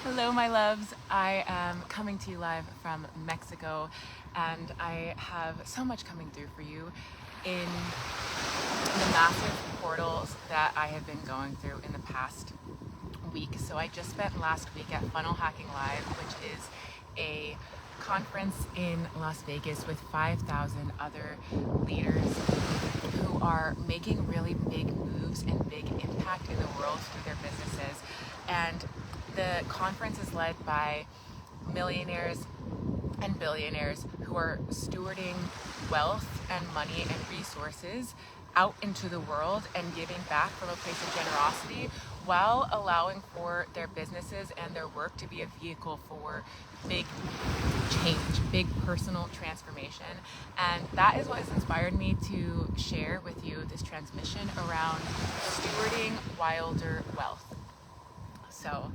Hello, my loves. I am coming to you live from Mexico, and I have so much coming through for you in the massive portals that I have been going through in the past week. So I just spent last week at Funnel Hacking Live, which is a conference in Las Vegas with 5,000 other leaders who are making really big moves and big impact in the world through their businesses. And the conference is led by millionaires and billionaires who are stewarding wealth and money and resources out into the world and giving back from a place of generosity while allowing for their businesses and their work to be a vehicle for big change, big personal transformation. And that is what has inspired me to share with you this transmission around stewarding wilder wealth. So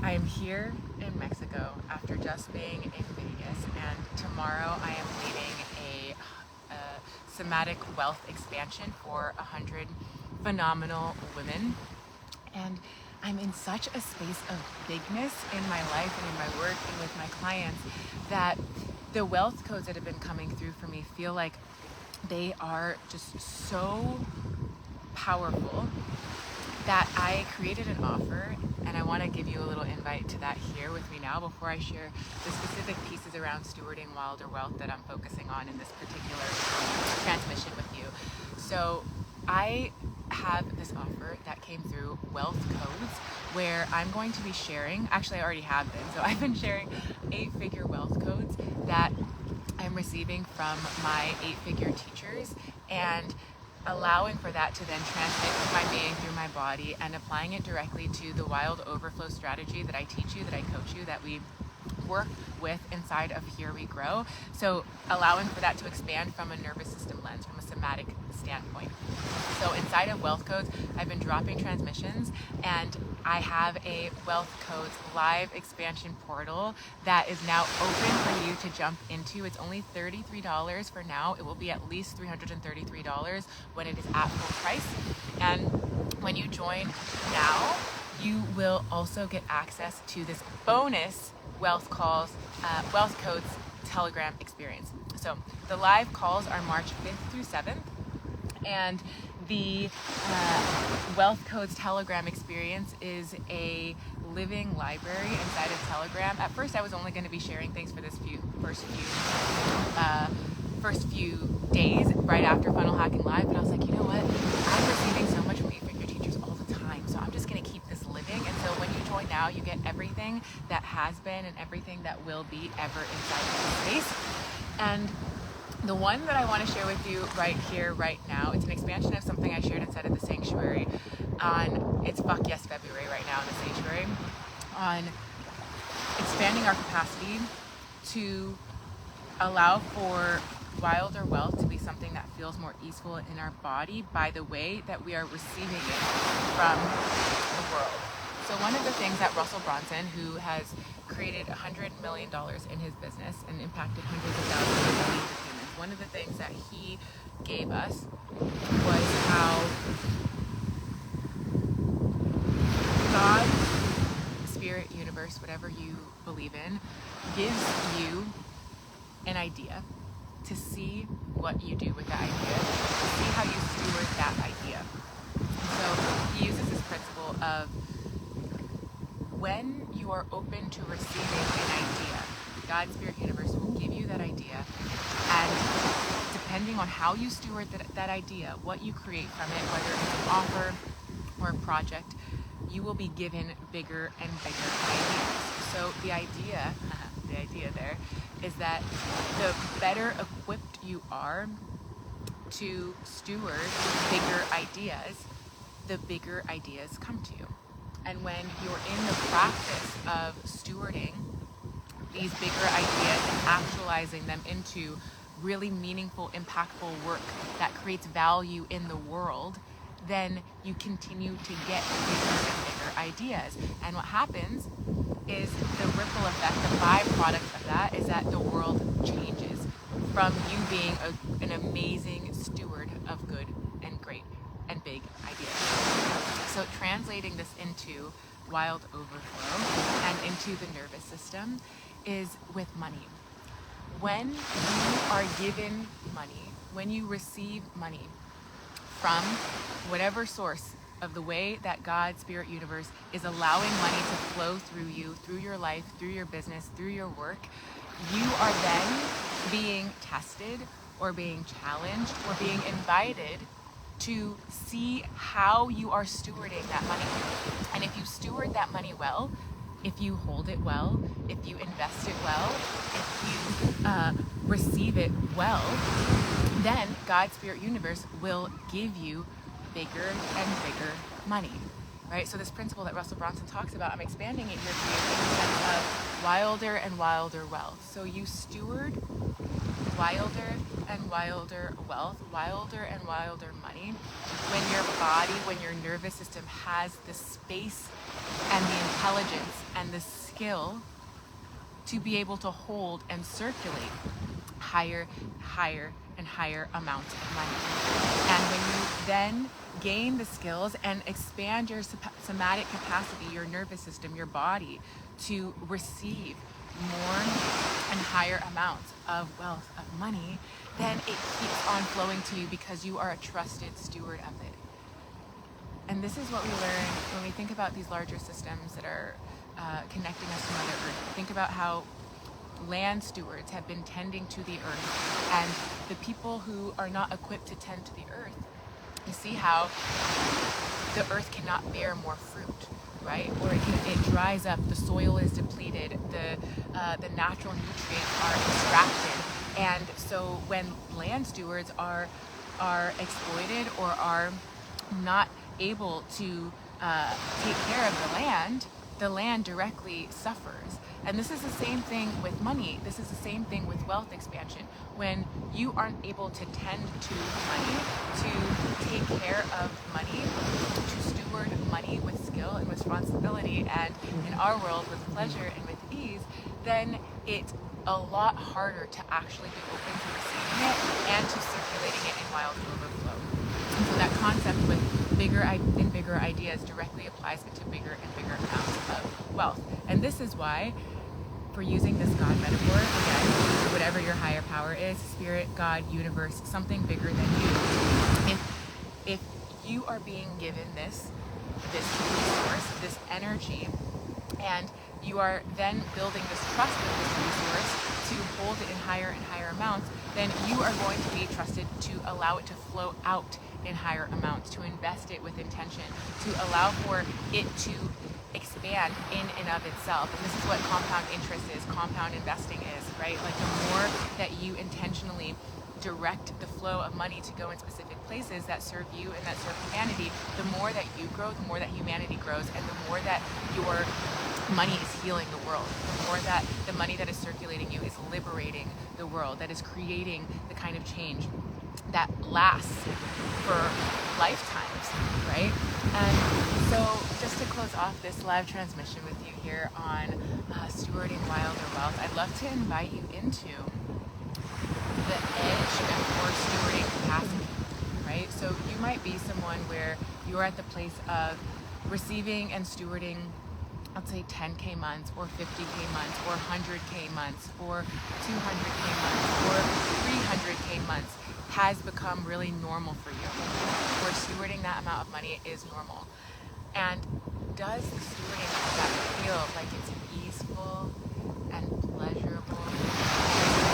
I am here in Mexico after just being in Vegas, and tomorrow I am leading a somatic wealth expansion for 100 phenomenal women. And I'm in such a space of bigness in my life and in my work and with my clients that the wealth codes that have been coming through for me feel like they are just so powerful that I created an offer, and I want to give you a little invite to that here with me now before I share the specific pieces around stewarding wilder wealth that I'm focusing on in this particular transmission with you. So I have this offer that came through Wealth Codes where I'm going to be sharing, actually I already have been, so I've been sharing 8-figure wealth codes that I'm receiving from my 8-figure teachers, and allowing for that to then transmit with my being through my body and applying it directly to the wild overflow strategy that I teach you, that I coach you, that we work with inside of Here We Grow. So allowing for that to expand from a nervous system lens, from a somatic standpoint. So inside of Wealth Codes, I've been dropping transmissions, and I have a Wealth Codes live expansion portal that is now open for you to jump into. It's only $33 for now. It will be at least $333 when it is at full price. And when you join now, you will also get access to this bonus Wealth Codes Telegram experience. So the live calls are March 5th through 7th, and the Wealth Codes Telegram experience is a living library inside of Telegram. At first, I was only going to be sharing things for this first few days right after Funnel Hacking Live, but I was like, you know what? I'm receiving so much from 8-figure teachers all the time, so I'm just going to keep this living. And so when you join now, you get everything that has been and everything that will be ever inside of this space. And the one that I want to share with you right here, right now, it's an expansion of something I shared inside of the sanctuary it's Fuck Yes February right now in the sanctuary, on expanding our capacity to allow for wilder wealth to be something that feels more easeful in our body by the way that we are receiving it from the world. So one of the things that Russell Brunson, who has created $100 million in his business and impacted hundreds of thousands of millions of humans, one of the things that he gave us was how God, spirit, universe, whatever you believe in, gives you an idea to see what you do with that idea, to see how you steward that idea. So he uses this principle of when you are open to receiving an idea, God, spirit, universe will give you that idea, and depending on how you steward that idea, what you create from it, whether it's an offer or a project, you will be given bigger and bigger ideas. So the idea there is that the better equipped you are to steward bigger ideas, the bigger ideas come to you. And when you're in the practice of stewarding these bigger ideas and actualizing them into really meaningful, impactful work that creates value in the world, then you continue to get bigger and bigger ideas. And what happens is the ripple effect, the byproduct of that is that the world changes from you being an amazing steward of good and great and big ideas. So translating this into wild overflow and into the nervous system is with money. When you are given money, when you receive money from whatever source of the way that God, Spirit, Universe is allowing money to flow through you, through your life, through your business, through your work, you are then being tested or being challenged or being invited to see how you are stewarding that money. And if you steward that money well, if you hold it well, if you invest it well, if you receive it well, then God, Spirit, Universe will give you bigger and bigger money, right? So this principle that Russell Brunson talks about, I'm expanding it here for you in the sense of wilder and wilder wealth. So you steward wilder and wilder wealth, wilder and wilder money, when your body, when your nervous system has the space and the intelligence and the skill to be able to hold and circulate higher and higher amounts of money. And when you then gain the skills and expand your somatic capacity, your nervous system, your body, to receive more and higher amounts of wealth, of money, then it keeps on flowing to you because you are a trusted steward of it. And this is what we learn when we think about these larger systems that are connecting us to Mother Earth. Think about how land stewards have been tending to the earth, and the people who are not equipped to tend to the earth, you see how the earth cannot bear more fruit, right? Or it dries up, the soil is depleted, the natural nutrients are extracted. And so when land stewards are exploited or are not able to take care of the land directly suffers. And this is the same thing with money. This is the same thing with wealth expansion. When you aren't able to tend to money, to take care of money, to steward money with skill and responsibility, and in our world with pleasure and with ease, then it's a lot harder to actually be open to receiving it and to circulating it in wild overflow. And so that concept with bigger and bigger ideas directly applies into bigger and bigger amounts of wealth. And this is why, for using this God metaphor, again, whatever your higher power is, spirit, God, universe, something bigger than you, if you are being given this resource, this energy, and you are then building this trust with this resource to hold it in higher and higher amounts, then you are going to be trusted to allow it to flow out in higher amounts, to invest it with intention, to allow for it to expand in and of itself. And this is what compound interest is, compound investing is, right? Like the more that you intentionally direct the flow of money to go in specific places that serve you and that serve humanity, the more that you grow, the more that humanity grows, and the more that your money is healing the world, the more that the money that is circulating you is liberating the world, that is creating the kind of change that lasts for lifetimes, right? And so just to close off this live transmission with you here on Stewarding Wilder Wealth, I'd love to invite you into the edge or stewarding capacity, right? So you might be someone where you're at the place of receiving and stewarding, let's say 10K months or 50K months or 100K months or 200K months or 300K months has become really normal for you, where stewarding that amount of money is normal. And does the stewarding of that feel like it's easeful and pleasurable,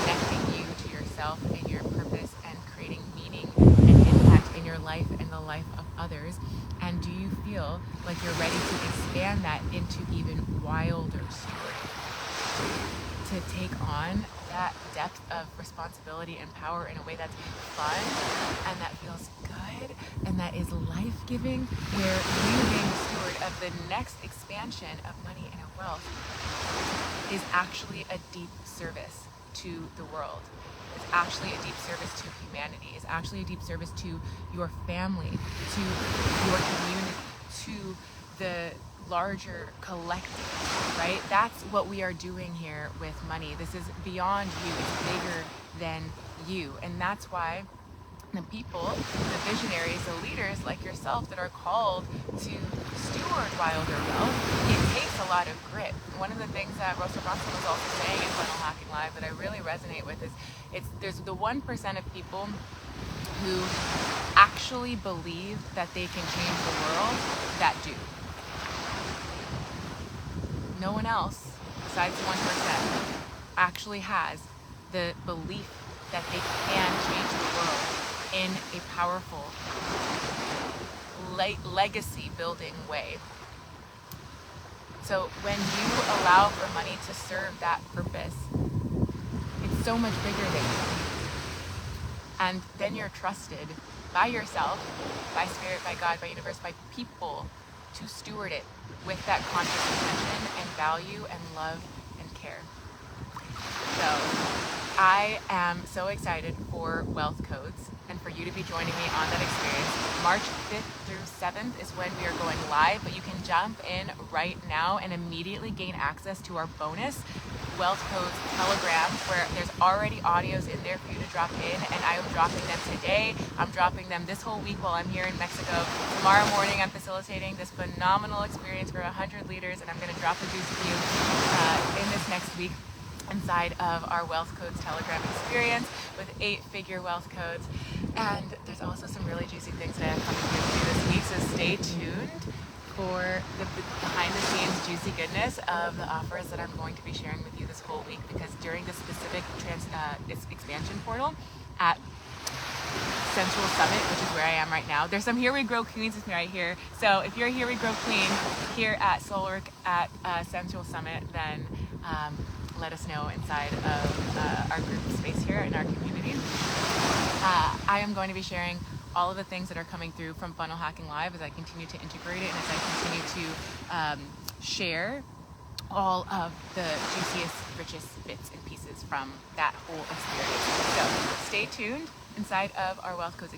connecting you to yourself and your purpose and creating meaning and impact in your life and the life of others? And do you feel like you're ready to expand that into even wilder stewarding, to take on that depth of responsibility and power in a way that's fun and that feels good and that is life-giving, where you being the steward of the next expansion of money and of wealth is actually a deep service to the world. It's actually a deep service to humanity. It's actually a deep service to your family, to your community, to the larger collective, right? That's what we are doing here with money. This is beyond you. It's bigger than you. And that's why the people, the visionaries, the leaders like yourself that are called to steward Wilder Wealth, it takes a lot of grit. One of the things that Russell Brunson was also saying in Funnel Hacking Live that I really resonate with is there's the 1% of people who actually believe that they can change the world that do. No one else besides the 1% actually has the belief that they can change the world in a powerful, legacy building way. So when you allow for money to serve that purpose, it's so much bigger than you. And then you're trusted by yourself, by spirit, by God, by universe, by people to steward it with that conscious intention and value and love and care. So I am so excited for Wealth Codes and for you to be joining me on that experience. March 5th through 7th is when we are going live, but you can jump in right now and immediately gain access to our bonus Wealth Codes Telegram, where there's already audios in there for you to drop in, and I am dropping them today. I'm dropping them this whole week while I'm here in Mexico. Tomorrow morning I'm facilitating this phenomenal experience for 100 leaders, and I'm going to drop the juice for you in this next week inside of our Wealth Codes Telegram experience with 8-figure wealth codes. And there's also some really juicy things that I'm coming here to do this week, so stay tuned for the behind the scenes juicy goodness of the offers that I'm going to be sharing with you this whole week, because during this specific expansion portal at Sensual Summit, which is where I am right now, there's some Here We Grow Queens with me right here. So if you're a Here We Grow Queen here at Soulwork at Sensual Summit, then let us know inside of our group space here in our community. I am going to be sharing all of the things that are coming through from Funnel Hacking Live as I continue to integrate it and as I continue to share all of the juiciest, richest bits and pieces from that whole experience. So stay tuned inside of our Wealth Codes